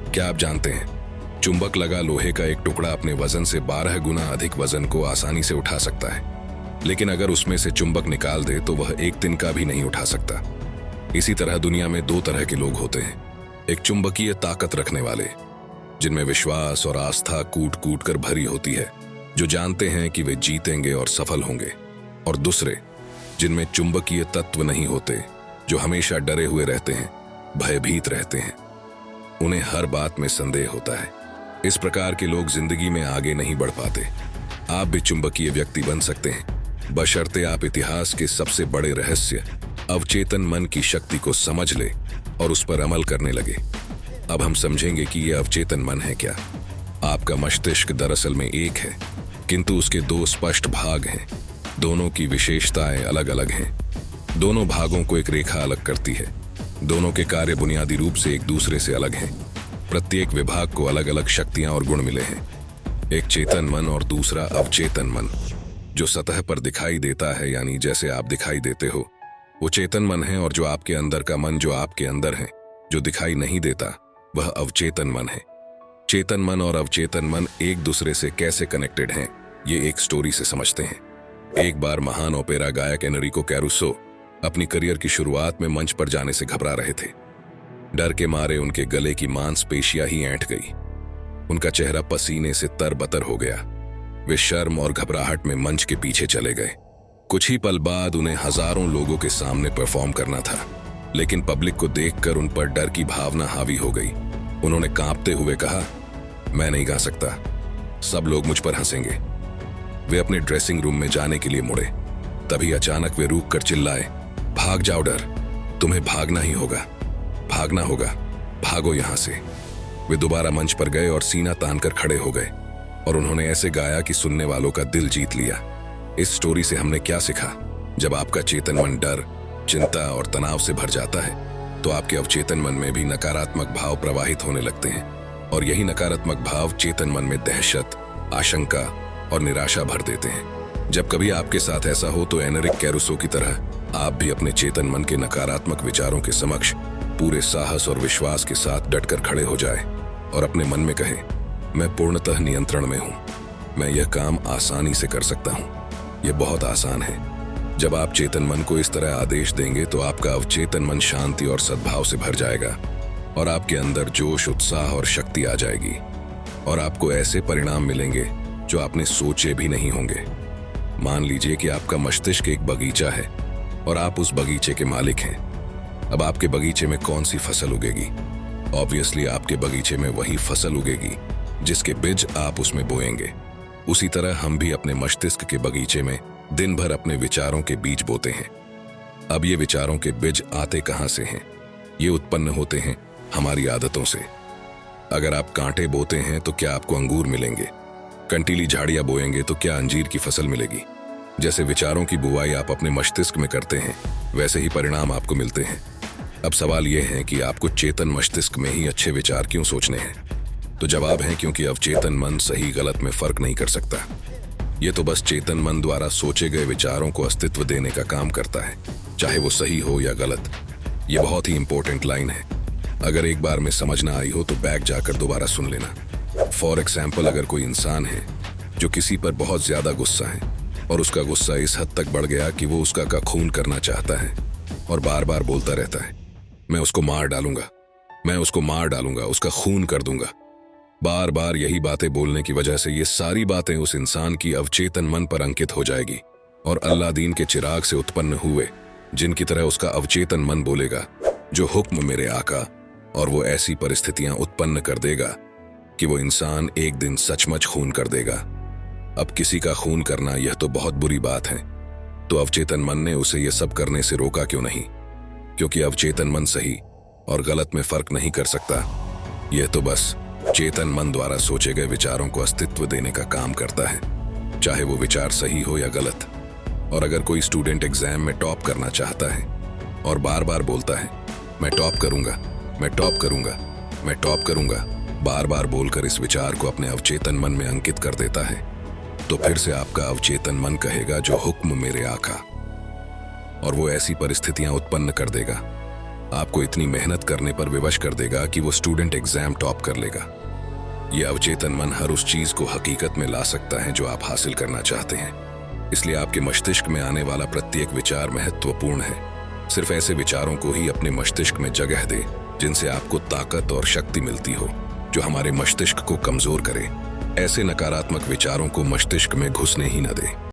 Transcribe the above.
क्या आप जानते हैं, चुंबक लगा लोहे का एक टुकड़ा अपने वजन से 12 गुना अधिक वजन को आसानी से उठा सकता है, लेकिन अगर उसमें से चुंबक निकाल दे तो वह एक तिनका भी नहीं उठा सकता। इसी तरह दुनिया में दो तरह के लोग होते हैं, एक चुंबकीय ताकत रखने वाले, जिनमें विश्वास और आस्था कूट कूट कर भरी होती है, जो जानते हैं कि वे जीतेंगे और सफल होंगे, और दूसरे जिनमें चुंबकीय तत्व नहीं होते, जो हमेशा डरे हुए रहते हैं, भयभीत रहते हैं, उन्हें हर बात में संदेह होता है। इस प्रकार के लोग जिंदगी में आगे नहीं बढ़ पाते। आप भी चुंबकीय व्यक्ति बन सकते हैं, बशर्ते आप इतिहास के सबसे बड़े रहस्य अवचेतन मन की शक्ति को समझ ले और उस पर अमल करने लगे। अब हम समझेंगे कि यह अवचेतन मन है क्या। आपका मस्तिष्क दरअसल में एक है, किंतु उसके दो स्पष्ट भाग हैं। दोनों की विशेषताएं अलग अलग हैं। दोनों भागों को एक रेखा अलग करती है। दोनों के कार्य बुनियादी रूप से एक दूसरे से अलग हैं। प्रत्येक विभाग को अलग अलग शक्तियां और गुण मिले हैं। एक चेतन मन और दूसरा अवचेतन मन। जो सतह पर दिखाई देता है, यानी जैसे आप दिखाई देते हो, वो चेतन मन है, और जो आपके अंदर का मन, जो आपके अंदर है, जो दिखाई नहीं देता, वह अवचेतन मन है। चेतन मन और अवचेतन मन एक दूसरे से कैसे कनेक्टेड हैं, ये एक स्टोरी से समझते हैं। एक बार महान ओपेरा गायक एनरिको कैरुसो अपनी करियर की शुरुआत में मंच पर जाने से घबरा रहे थे। डर के मारे उनके गले की मांसपेशियां ही ऐंठ गई। उनका चेहरा पसीने से तरबतर हो गया। वे शर्म और घबराहट में मंच के पीछे चले गए। कुछ ही पल बाद उन्हें हजारों लोगों के सामने परफॉर्म करना था, लेकिन पब्लिक को देखकर उन पर डर की भावना हावी हो गई। उन्होंने कांपते हुए कहा, मैं नहीं गा सकता, सब लोग मुझ पर हंसेंगे। वे अपने ड्रेसिंग रूम में जाने के लिए मुड़े। तभी अचानक वे रूक कर चिल्लाए, भाग जाओ डर, तुम्हें भागना ही होगा, भागना होगा, भागो यहां से। वे दोबारा मंच पर गए और सीना तानकर खड़े हो गए, और उन्होंने ऐसे गाया कि सुनने वालों का दिल जीत लिया। इस स्टोरी से हमने क्या सीखा? जब आपका चेतन मन डर, चिंता और तनाव से भर जाता है, तो आपके अवचेतन मन में भी नकारात्मक भाव प्रवाहित होने लगते हैं, और यही नकारात्मक भाव चेतन मन में दहशत, आशंका और निराशा भर देते हैं। जब कभी आपके साथ ऐसा हो तो एनरिक कैरुसो की तरह आप भी अपने चेतन मन के नकारात्मक विचारों के समक्ष पूरे साहस और विश्वास के साथ डटकर खड़े हो जाए और अपने मन में कहे, मैं पूर्णतः नियंत्रण में हूं, मैं यह काम आसानी से कर सकता हूं, यह बहुत आसान है। जब आप चेतन मन को इस तरह आदेश देंगे तो आपका अवचेतन मन शांति और सद्भाव से भर जाएगा, और आपके अंदर जोश, उत्साह और शक्ति आ जाएगी, और आपको ऐसे परिणाम मिलेंगे जो आपने सोचे भी नहीं होंगे। मान लीजिए कि आपका मस्तिष्क एक बगीचा है और आप उस बगीचे के मालिक हैं। अब आपके बगीचे में कौन सी फसल उगेगी? ऑब्वियसली आपके बगीचे में वही फसल उगेगी जिसके बीज आप उसमें बोएंगे। उसी तरह हम भी अपने मस्तिष्क के बगीचे में दिन भर अपने विचारों के बीज बोते हैं। अब ये विचारों के बीज आते कहां से हैं? ये उत्पन्न होते हैं हमारी आदतों से। अगर आप कांटे बोते हैं तो क्या आपको अंगूर मिलेंगे? कंटीली झाड़ियां बोएंगे तो क्या अंजीर की फसल मिलेगी? जैसे विचारों की बुवाई आप अपने मस्तिष्क में करते हैं, वैसे ही परिणाम आपको मिलते हैं। अब सवाल यह है कि आपको चेतन मस्तिष्क में ही अच्छे विचार क्यों सोचने हैं? तो जवाब है, क्योंकि अवचेतन मन सही गलत में फर्क नहीं कर सकता। ये तो बस चेतन मन द्वारा सोचे गए विचारों को अस्तित्व देने का काम करता है, चाहे वो सही हो या गलत। ये बहुत ही इंपॉर्टेंट लाइन है। अगर एक बार में समझ ना आई हो तो बैक जाकर दोबारा सुन लेना। फॉर एग्जाम्पल, अगर कोई इंसान है जो किसी पर बहुत ज्यादा गुस्सा है, और उसका गुस्सा इस हद तक बढ़ गया कि वो उसका का खून करना चाहता है, और बार बार बोलता रहता है, मैं उसको मार डालूंगा, मैं उसको मार डालूंगा, उसका खून कर दूंगा। बार बार यही बातें बोलने की वजह से ये सारी बातें उस इंसान की अवचेतन मन पर अंकित हो जाएगी, और अल्लादीन के चिराग से उत्पन्न हुए जिनकी तरह उसका अवचेतन मन बोलेगा, जो हुक्म मेरे आका, और वो ऐसी परिस्थितियां उत्पन्न कर देगा कि वो इंसान एक दिन सचमुच खून कर देगा। अब किसी का खून करना यह तो बहुत बुरी बात है, तो अवचेतन मन ने उसे यह सब करने से रोका क्यों नहीं? क्योंकि अवचेतन मन सही और गलत में फर्क नहीं कर सकता। यह तो बस चेतन मन द्वारा सोचे गए विचारों को अस्तित्व देने का काम करता है, चाहे वो विचार सही हो या गलत। और अगर कोई स्टूडेंट एग्जाम में टॉप करना चाहता है और बार बार बोलता है, मैं टॉप करूंगा, मैं टॉप करूंगा, मैं टॉप करूंगा, बार बार बोलकर इस विचार को अपने अवचेतन मन में अंकित कर देता है, तो फिर से आपका अवचेतन मन कहेगा, जो हुक्म मेरे आका, और वो ऐसी परिस्थितियां उत्पन्न कर देगा आपको इतनी मेहनत करने पर विवश कर देगा कि वो स्टूडेंट एग्जाम टॉप कर लेगा। ये अवचेतन मन हर उस चीज को हकीकत में ला सकता है जो आप हासिल करना चाहते हैं। इसलिए आपके मस्तिष्क में आने वाला प्रत्येक विचार महत्वपूर्ण है। सिर्फ ऐसे विचारों को ही अपने मस्तिष्क में जगह दें जिनसे आपको ताकत और शक्ति मिलती हो, जो हमारे मस्तिष्क को कमजोर करे। ऐसे नकारात्मक विचारों को मस्तिष्क में घुसने ही न दें।